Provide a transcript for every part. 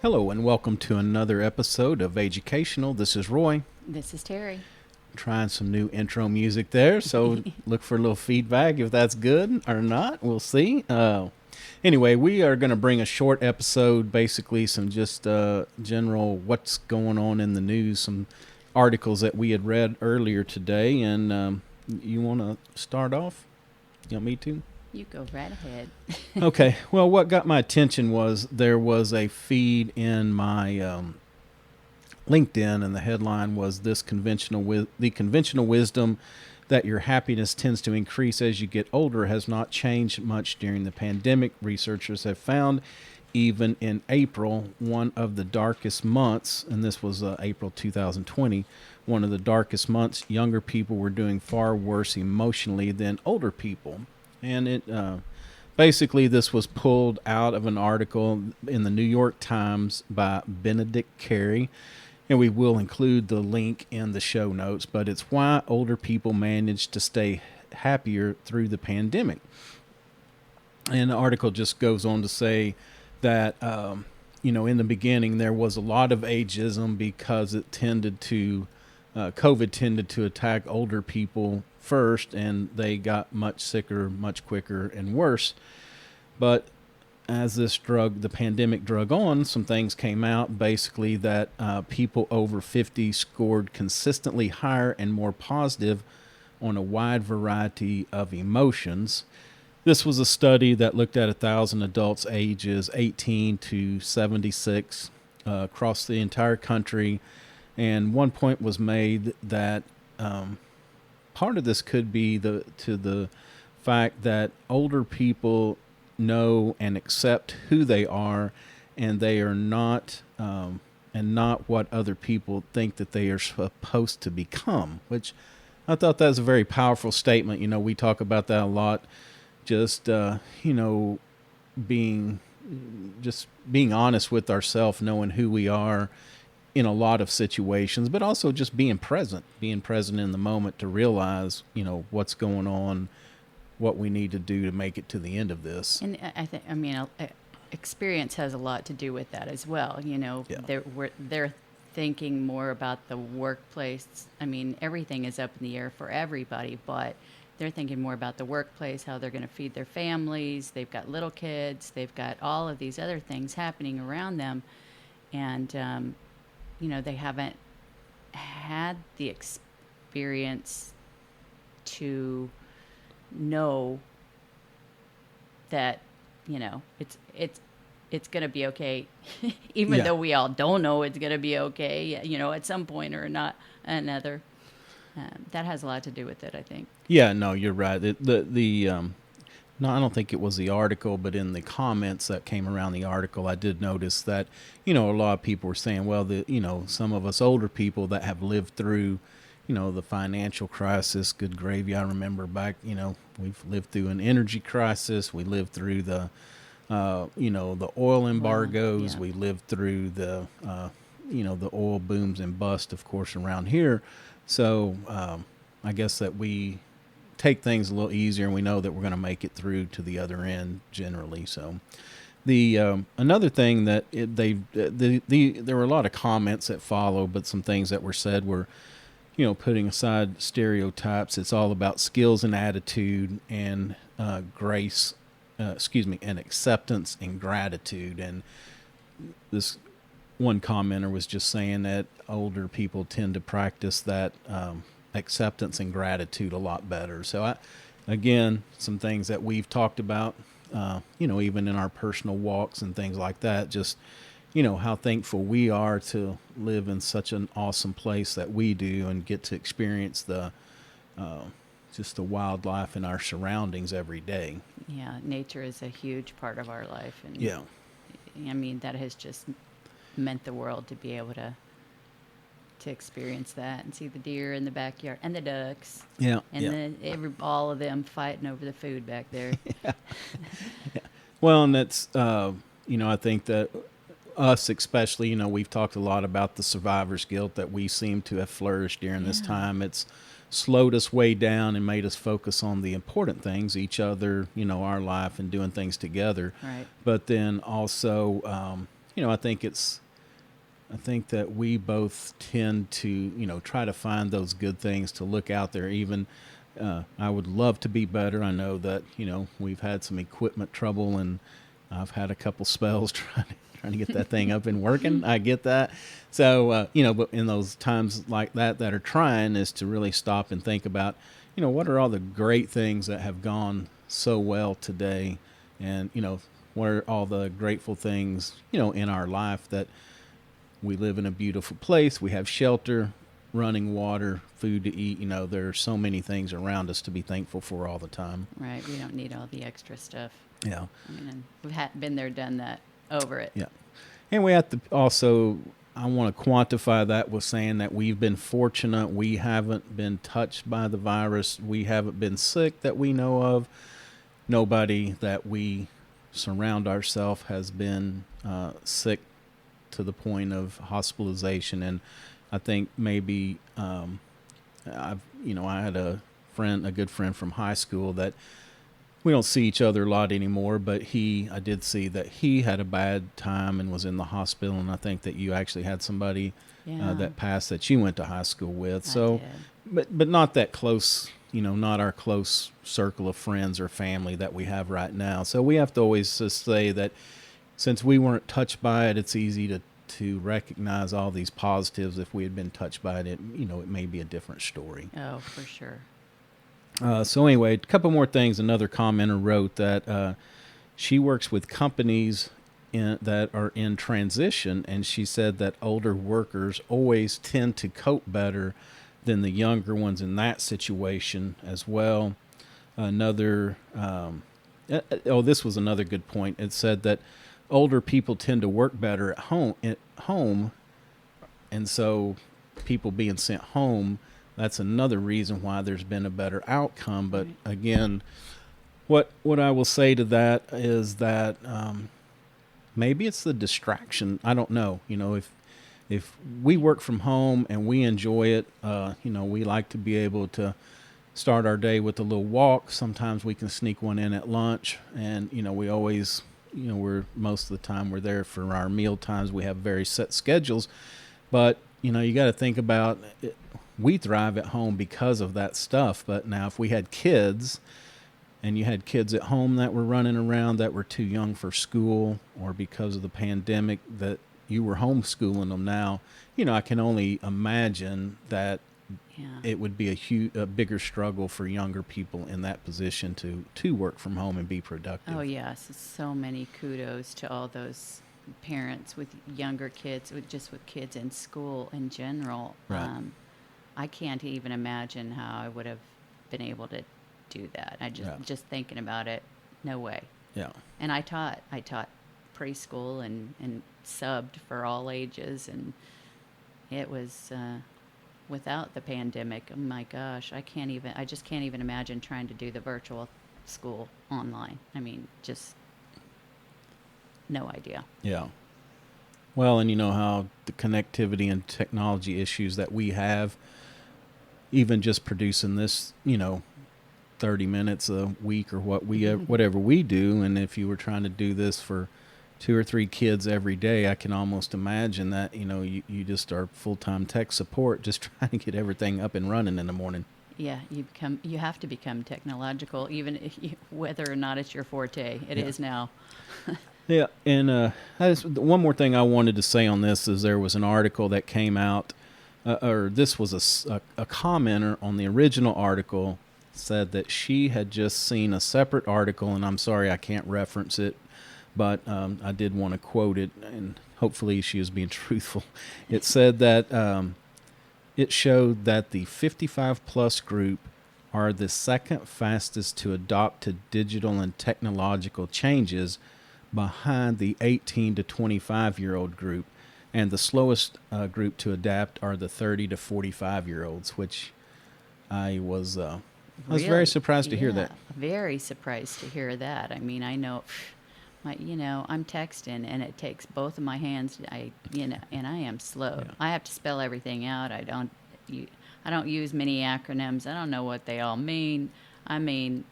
Hello and welcome to another episode of AGEUcational. This is Roy. This is Terry. Trying some new intro music there, so look for a little feedback if that's good or not. We'll see. Anyway, we are going to bring a short episode, basically some just general what's going on in the news, some articles that we had read earlier today, and you want to start off? You want me to? You go right ahead. Okay. Well, what got my attention was there was a feed in my LinkedIn, and the headline was the conventional wisdom that your happiness tends to increase as you get older has not changed much during the pandemic. Researchers have found even in April, one of the darkest months, and this was April 2020, one of the darkest months, younger people were doing far worse emotionally than older people. And it basically, this was pulled out of an article in the New York Times by Benedict Carey, and we will include the link in the show notes, but it's why older people manage to stay happier through the pandemic. And the article just goes on to say that, in the beginning, there was a lot of ageism because it tended to, COVID tended to attack older people first, and they got much sicker, much quicker, and worse. But as the pandemic drug on, some things came out basically that people over 50 scored consistently higher and more positive on a wide variety of emotions. This was a study that looked at 1,000 adults ages 18 to 76 across the entire country. And one point was made that part of this could be the fact that older people know and accept who they are, and they are not what other people think that they are supposed to become, which I thought that was a very powerful statement. We talk about that a lot, just being honest with ourselves, knowing who we are in a lot of situations, but also just being present in the moment to realize, what's going on, what we need to do to make it to the end of this. And experience has a lot to do with that as well. Yeah. They're thinking more about the workplace. Everything is up in the air for everybody, but they're thinking more about the workplace, how they're going to feed their families. They've got little kids. They've got all of these other things happening around them. And, they haven't had the experience to know that, it's going to be okay, even though we all don't know it's going to be okay, at some point or not another. That has a lot to do with it, I think. Yeah, no, you're right. No, I don't think it was the article, but in the comments that came around the article, I did notice that, a lot of people were saying, well, some of us older people that have lived through, the financial crisis, good gravy. I remember back, we've lived through an energy crisis. We lived through the oil embargoes. Yeah. We lived through the oil booms and bust, of course, around here. So I guess that we take things a little easier, and we know that we're going to make it through to the other end generally. So the another thing that there were a lot of comments that follow, but some things that were said were, putting aside stereotypes, it's all about skills and attitude and and acceptance and gratitude. And this one commenter was just saying that older people tend to practice that acceptance and gratitude a lot better. So again, some things that we've talked about, even in our personal walks and things like that, just, how thankful we are to live in such an awesome place that we do and get to experience just the wildlife in our surroundings every day. Yeah, nature is a huge part of our life. And Yeah. That has just meant the world to be able to experience that and see the deer in the backyard and the ducks. Yeah. And yeah. then all of them fighting over the food back there. Yeah. Well, and that's, I think that us especially, we've talked a lot about the survivor's guilt that we seem to have flourished during this time. It's slowed us way down and made us focus on the important things, each other, our life, and doing things together. Right. But then also, I think that we both tend to, try to find those good things to look out there. Even I would love to be better. I know that, we've had some equipment trouble, and I've had a couple spells trying to get that thing up and working. I get that. So, but in those times like that are trying, is to really stop and think about, what are all the great things that have gone so well today, and, what are all the grateful things, in our life, that we live in a beautiful place. We have shelter, running water, food to eat. There are so many things around us to be thankful for all the time. Right. We don't need all the extra stuff. Yeah. I mean, and we've been there, done that, over it. Yeah. And we have to also, I want to quantify that with saying that we've been fortunate. We haven't been touched by the virus. We haven't been sick that we know of. Nobody that we surround ourselves has been sick to the point of hospitalization. And I think maybe I had a good friend from high school that we don't see each other a lot anymore, but I did see that he had a bad time and was in the hospital. And I think that you actually had somebody that passed that you went to high school with. So, but not that close, not our close circle of friends or family that we have right now. So we have to always just say that since we weren't touched by it, it's easy to recognize all these positives. If we had been touched by it, it may be a different story. Oh, for sure. So anyway, a couple more things. Another commenter wrote that she works with companies that are in transition, and she said that older workers always tend to cope better than the younger ones in that situation as well. This was another good point. It said that older people tend to work better at home, and so people being sent home, that's another reason why there's been a better outcome. But again, what I will say to that is that maybe it's the distraction. I don't know. If we work from home and we enjoy it, we like to be able to start our day with a little walk. Sometimes we can sneak one in at lunch, and we always, most of the time we're there for our meal times. We have very set schedules, but you got to think about it. We thrive at home because of that stuff. But now if we had kids, and you had kids at home that were running around that were too young for school, or because of the pandemic that you were homeschooling them now, I can only imagine that it would be a bigger struggle for younger people in that position to work from home and be productive. Oh, yes. So many kudos to all those parents with younger kids, with kids in school in general. Right. I can't even imagine how I would have been able to do that. Just thinking about it, no way. Yeah. And I taught preschool and subbed for all ages, and it was without the pandemic. Oh my gosh, I just can't even imagine trying to do the virtual school online. I mean, just no idea. Yeah. Well, and how the connectivity and technology issues that we have, even just producing this, 30 minutes a week or whatever we do. And if you were trying to do this for 2 or 3 kids every day, I can almost imagine that, you just are full-time tech support, just trying to get everything up and running in the morning. Yeah, you have to become technological, even whether or not it's your forte. It is now. Yeah, and one more thing I wanted to say on this is there was an article that came out, or this was a commenter on the original article, said that she had just seen a separate article, and I'm sorry I can't reference it, but I did want to quote it, and hopefully she was being truthful. It said that it showed that the 55-plus group are the second fastest to adopt to digital and technological changes behind the 18 to 25-year-old group, and the slowest group to adapt are the 30 to 45-year-olds, which I was very surprised to hear that. Very surprised to hear that. I mean, I know, I'm texting, and it takes both of my hands. And I am slow. Yeah. I have to spell everything out. I don't use many acronyms. I don't know what they all mean. I mean,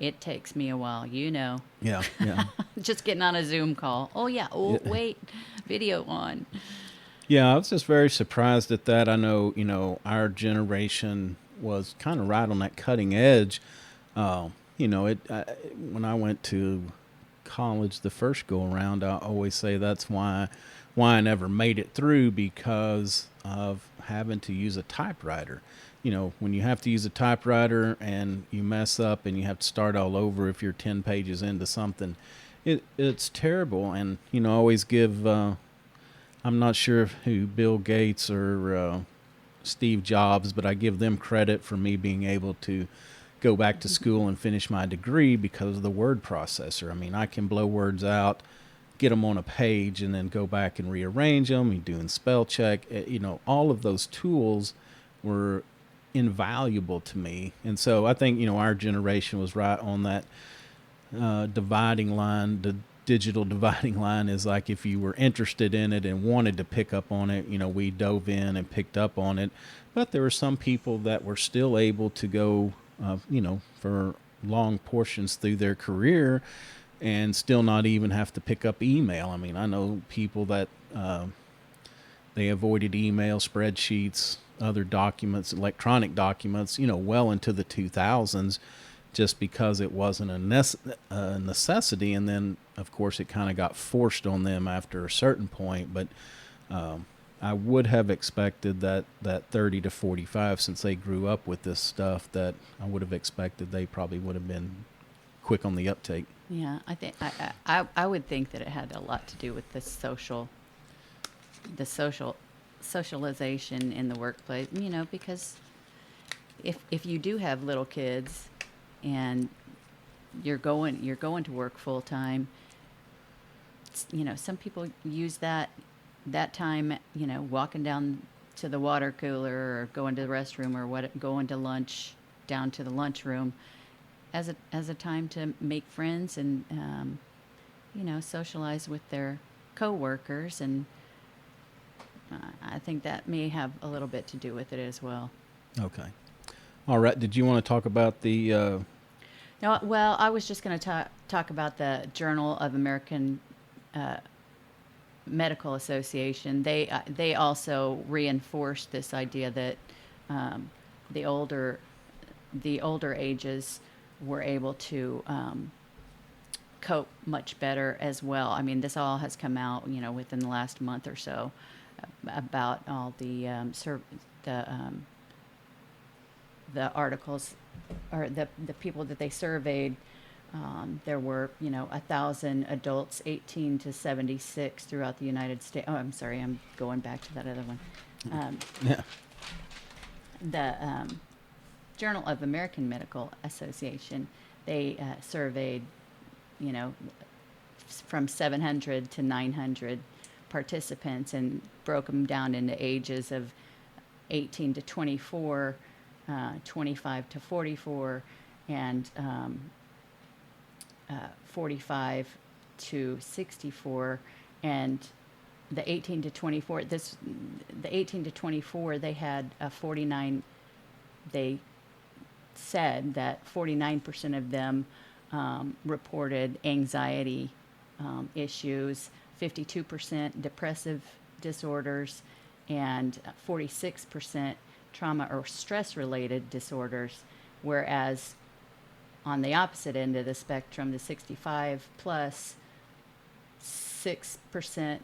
It takes me a while, Yeah, yeah. just getting on a Zoom call. Oh, yeah. Oh, wait. Video on. Yeah, I was just very surprised at that. I know, our generation was kind of right on that cutting edge. When I went to college the first go around, I always say that's why I never made it through, because of having to use a typewriter. When you have to use a typewriter and you mess up and you have to start all over if you're 10 pages into something, it's terrible. And, I always give, I'm not sure who Bill Gates or Steve Jobs, but I give them credit for me being able to go back to school and finish my degree because of the word processor. I mean, I can blow words out, get them on a page, and then go back and rearrange them. You're doing spell check. All of those tools were invaluable to me. And so I think, our generation was right on that dividing line. The digital dividing line is like, if you were interested in it and wanted to pick up on it, we dove in and picked up on it. But there were some people that were still able to go, for long portions through their career and still not even have to pick up email. I mean, I know people that they avoided email, spreadsheets, other documents, electronic documents, well into the 2000s, just because it wasn't a necessity. And then, of course, it kind of got forced on them after a certain point. But I would have expected that 30 to 45, since they grew up with this stuff, that I would have expected they probably would have been quick on the uptake. Yeah, I think I would think that it had a lot to do with the socialization in the workplace. Because if you do have little kids and you're going to work full time, some people use that time, walking down to the water cooler or going to the restroom or going to lunch down to the lunchroom as a time to make friends and socialize with their coworkers, and I think that may have a little bit to do with it as well. Okay. All right. Did you want to talk about the No, well, I was just going to talk about the Journal of American Medical Association. They also reinforced this idea that the older ages were able to cope much better as well. I mean, this all has come out, within the last month or so, about all the articles or the people that they surveyed. There were, 1,000 adults 18 to 76 throughout the United States. Oh, I'm sorry, I'm going back to that other one. yeah. The Journal of American Medical Association, they surveyed, from 700 to 900 participants and broke them down into ages of 18 to 24, 25 to 44, and 45 to 64. And the 18 to 24, they had a 49, they said that 49% of them reported anxiety issues, 52% depressive disorders, and 46% trauma or stress-related disorders, whereas on the opposite end of the spectrum, the 65 plus, 6%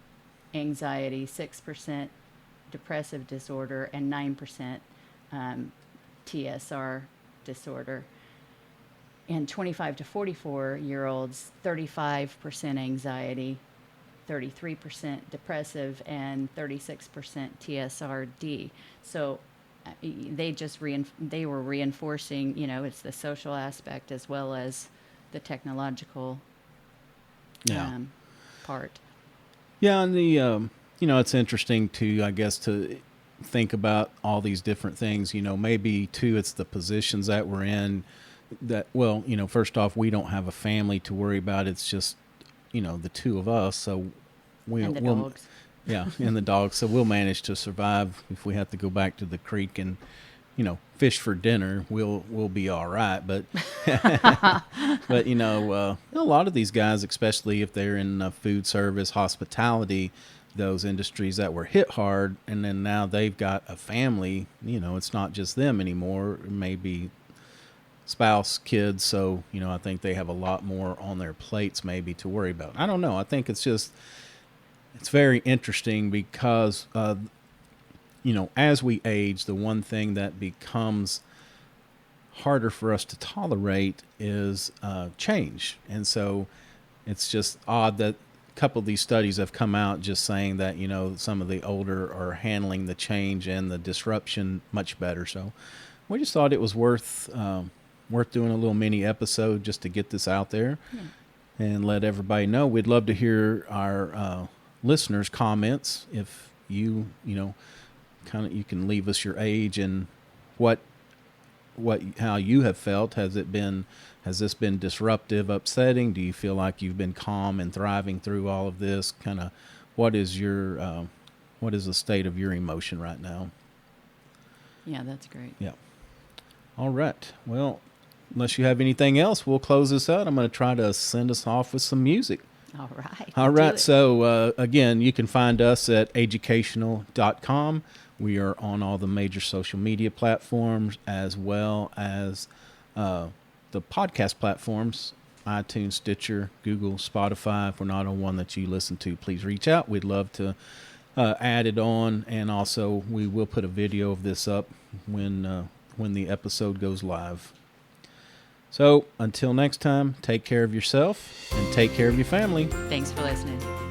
anxiety, 6% depressive disorder, and 9% TSR disorder. And 25 to 44-year-olds, 35% anxiety, 33% depressive, and 36% TSRD. So they were reinforcing, it's the social aspect as well as the technological part. Yeah, and the it's interesting to, I guess, to think about all these different things. Maybe too, it's the positions that we're in. That, well, first off, we don't have a family to worry about. It's just, the two of us. So And the dogs. Yeah, and the dogs. So we'll manage to survive if we have to go back to the creek and fish for dinner, we'll be all right. But but a lot of these guys, especially if they're in food service, hospitality, those industries that were hit hard, and then now they've got a family. It's not just them anymore. Maybe spouse, kids. So I think they have a lot more on their plates maybe to worry about. I don't know. I think it's very interesting because as we age, the one thing that becomes harder for us to tolerate is change. And so it's just odd that a couple of these studies have come out just saying that, some of the older are handling the change and the disruption much better. So we just thought it was worth doing a little mini episode just to get this out there and let everybody know. We'd love to hear our listeners' comments. If you you can leave us your age and how you have felt. Has this been disruptive, upsetting? Do you feel like you've been calm and thriving through all of this? Kind of, what is the state of your emotion right now? Yeah, that's great. Yeah. All right. Well, unless you have anything else, we'll close this out. I'm going to try to send us off with some music. All right. All right. So, again, you can find us at AGEUcational.com. We are on all the major social media platforms as well as the podcast platforms, iTunes, Stitcher, Google, Spotify. If we're not on one that you listen to, please reach out. We'd love to add it on. And also, we will put a video of this up when the episode goes live. So until next time, take care of yourself and take care of your family. Thanks for listening.